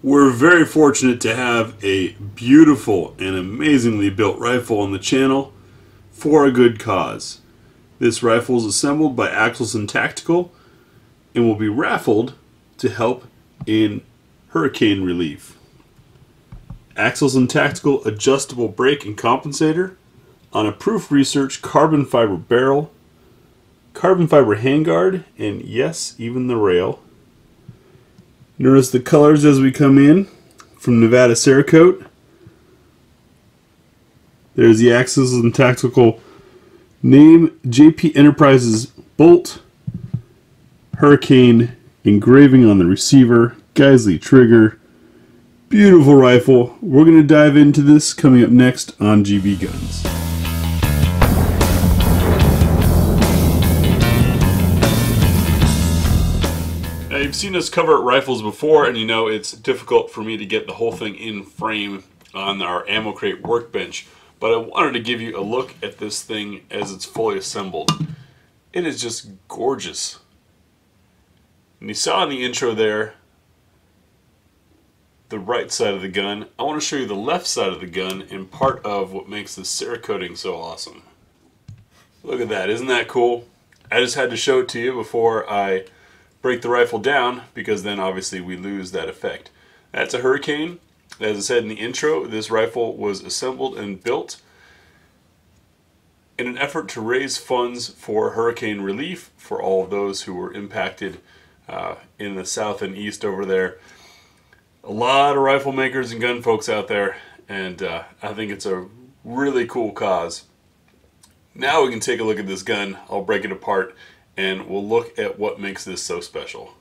We're very fortunate to have a beautiful and amazingly built rifle on the channel for a good cause. This rifle is assembled by Axelson Tactical and will be raffled to help in hurricane relief. Axelson Tactical adjustable brake and compensator on a proof research carbon fiber barrel, carbon fiber handguard, and yes, even the rail. Notice the colors as we come in from Nevada Cerakote. There's the Axelson Tactical name, JP Enterprises bolt, hurricane engraving on the receiver, Geissele trigger. Beautiful rifle. We're going to dive into this coming up next on GBGuns. Now, you've seen us cover rifles before, and you know it's difficult for me to get the whole thing in frame on our ammo crate workbench, but I wanted to give you a look at this thing as it's fully assembled. It is just gorgeous. And you saw in the intro there the right side of the gun. I want to show you the left side of the gun and part of what makes this Cerakoting so awesome. Look at that, isn't that cool? I just had to show it to you before I break the rifle down, because then obviously we lose that effect. That's a Hurricane. As I said in the intro, this rifle was assembled and built in an effort to raise funds for hurricane relief for all of those who were impacted in the south and east over there. A lot of rifle makers and gun folks out there, and I think it's a really cool cause. Now we can take a look at this gun. I'll break it apart and we'll look at what makes this so special.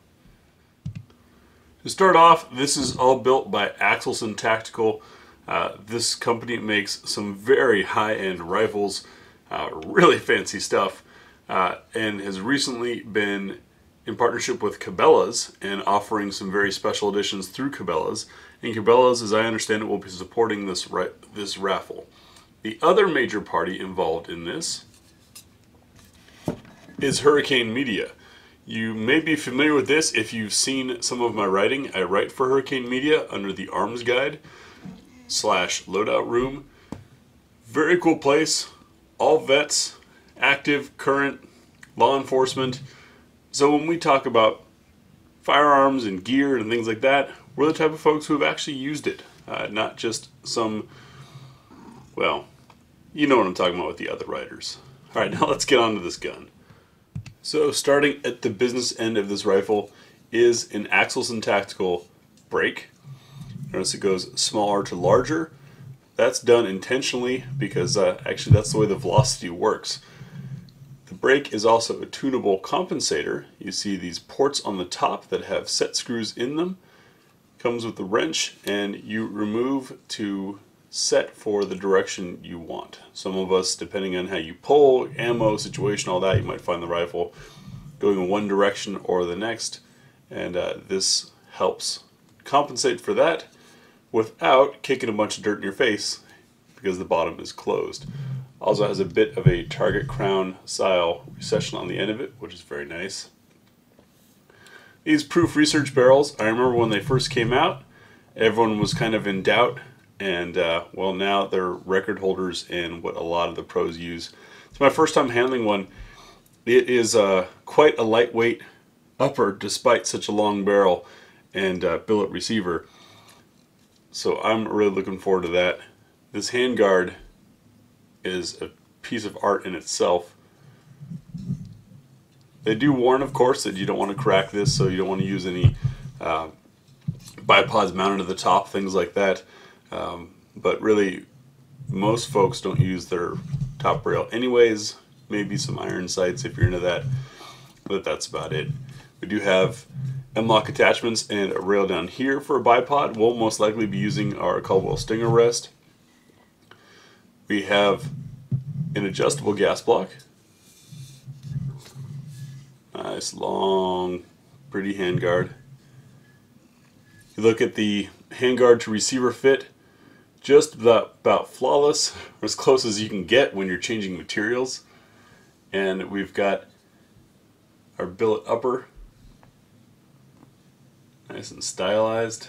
To start off, this is all built by Axelson Tactical. This company makes some very high-end rifles, really fancy stuff, and has recently been in partnership with Cabela's and offering some very special editions through Cabela's. And Cabela's, as I understand it, will be supporting this raffle. The other major party involved in this is Hurricane Media. You may be familiar with this if you've seen some of my writing. I write for Hurricane Media under the Arms Guide / Loadout Room. Very cool place. All vets, active, current, law enforcement. So when we talk about firearms and gear and things like that, we're the type of folks who have actually used it. Not just some, well, you know what I'm talking about with the other writers. Alright, now let's get on to this gun. So starting at the business end of this rifle is an Axelson Tactical brake. Notice it goes smaller to larger. That's done intentionally because actually that's the way the velocity works. The brake is also a tunable compensator. You see these ports on the top that have set screws in them. Comes with the wrench, and you remove to set for the direction you want. Some of us, depending on how you pull, ammo, situation, all that, you might find the rifle going in one direction or the next, and this helps compensate for that without kicking a bunch of dirt in your face because the bottom is closed. Also has a bit of a target crown style recession on the end of it, which is very nice. These proof research barrels, I remember when they first came out, everyone was kind of in doubt, and well, now they're record holders in what a lot of the pros use. It's my first time handling one. It is quite a lightweight upper despite such a long barrel and billet receiver. So I'm really looking forward to that. This handguard is a piece of art in itself. They do warn, of course, that you don't want to crack this, so you don't want to use any bipods mounted to the top, things like that. But really, most folks don't use their top rail anyways. Maybe some iron sights if you're into that, but that's about it. We do have M-lock attachments and a rail down here for a bipod. We'll most likely be using our Caldwell Stinger rest. We have an adjustable gas block. Nice, long, pretty handguard. You look at the handguard to receiver fit, just about flawless, or as close as you can get when you're changing materials. And we've got our billet upper, nice and stylized.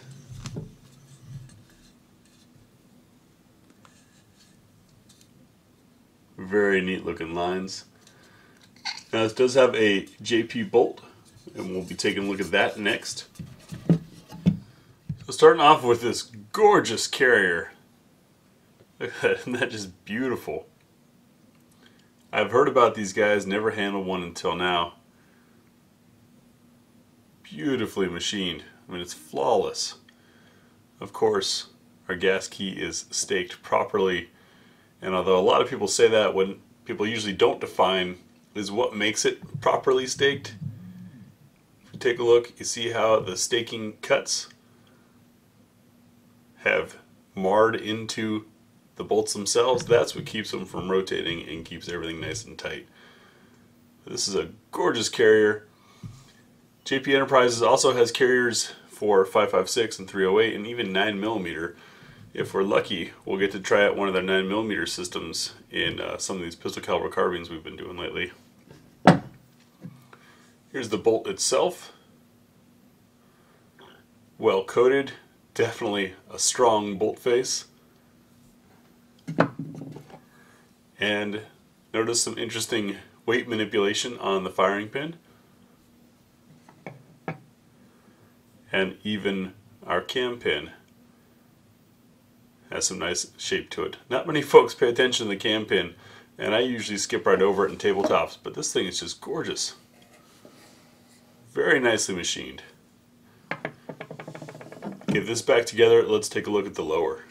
Very neat looking lines. Now this does have a JP bolt, and we'll be taking a look at that next. So starting off with this gorgeous carrier. Look at that, isn't that just beautiful? I've heard about these guys, never handled one until now. Beautifully machined. I mean, it's flawless. Of course, our gas key is staked properly, and although a lot of people say that, when people usually don't define is what makes it properly staked. If you take a look, you see how the staking cuts have marred into the bolts themselves. That's what keeps them from rotating and keeps everything nice and tight. This is a gorgeous carrier. JP Enterprises also has carriers for 5.56 and 308 and even 9mm. If we're lucky, we'll get to try out one of their 9mm systems in some of these pistol caliber carbines we've been doing lately. Here's the bolt itself. Well coated, definitely a strong bolt face. And notice some interesting weight manipulation on the firing pin. And even our cam pin has some nice shape to it. Not many folks pay attention to the cam pin, and I usually skip right over it in tabletops, but this thing is just gorgeous. Very nicely machined. Get this back together, let's take a look at the lower.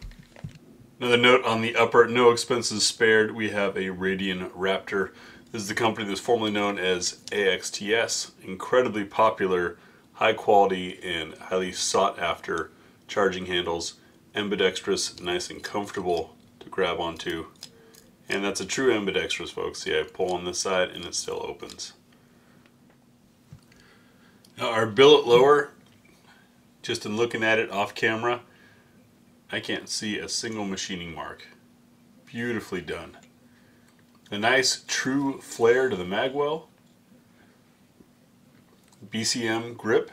Another note on the upper, no expenses spared, we have a Radian Raptor. This is the company that's formerly known as AXTS. Incredibly popular, high quality, and highly sought after charging handles. Ambidextrous, nice and comfortable to grab onto. And that's a true ambidextrous, folks. See, I pull on this side and it still opens. Now our billet lower, just in looking at it off camera, I can't see a single machining mark. Beautifully done. A nice true flare to the magwell. BCM grip,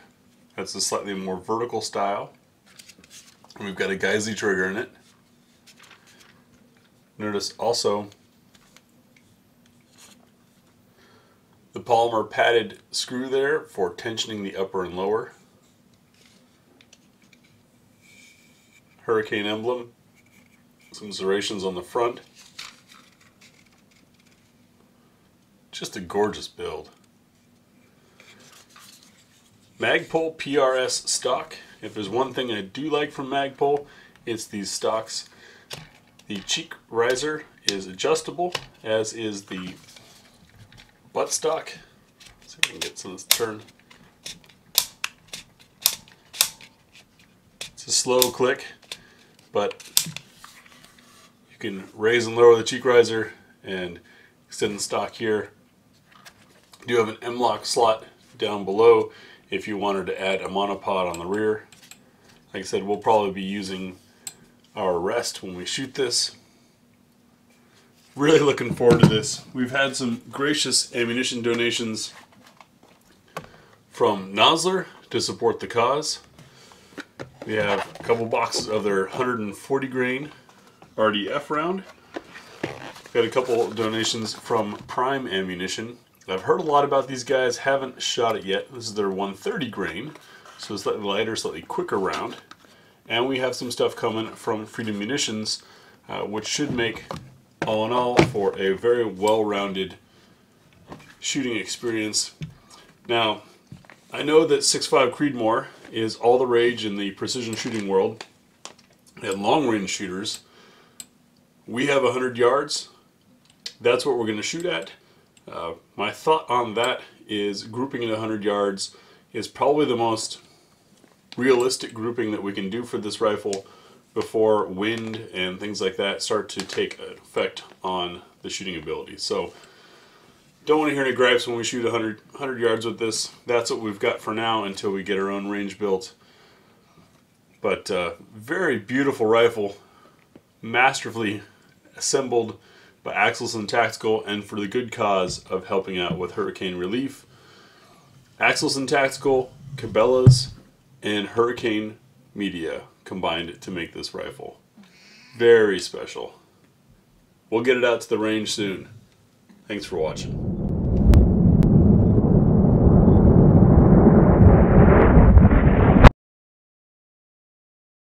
that's a slightly more vertical style. And we've got a Geissele trigger in it. Notice also the polymer padded screw there for tensioning the upper and lower. Hurricane emblem, some serrations on the front. Just a gorgeous build. Magpul PRS stock. If there's one thing I do like from Magpul, it's these stocks. The cheek riser is adjustable, as is the buttstock. Let's see if we can get some of this turn. It's a slow click, but you can raise and lower the cheek riser and extend the stock here. You do have an M-lock slot down below if you wanted to add a monopod on the rear. Like I said, we'll probably be using our rest when we shoot this. Really looking forward to this. We've had some gracious ammunition donations from Nosler to support the cause. We have a couple boxes of their 140 grain RDF round. Got a couple donations from Prime Ammunition. I've heard a lot about these guys, haven't shot it yet. This is their 130 grain, so it's slightly lighter, slightly quicker round. And we have some stuff coming from Freedom Munitions, which should make, all in all, for a very well-rounded shooting experience. Now, I know that 6.5 Creedmoor is all the rage in the precision shooting world and long-range shooters. We have 100 yards. That's what we're going to shoot at. My thought on that is grouping at 100 yards is probably the most realistic grouping that we can do for this rifle before wind and things like that start to take effect on the shooting ability. So don't want to hear any gripes when we shoot 100 yards with this. That's what we've got for now until we get our own range built. But very beautiful rifle, masterfully assembled by Axelson Tactical, and for the good cause of helping out with hurricane relief. Axelson Tactical, Cabela's, and Hurricane Media combined to make this rifle. Very special. We'll get it out to the range soon. Thanks for watching.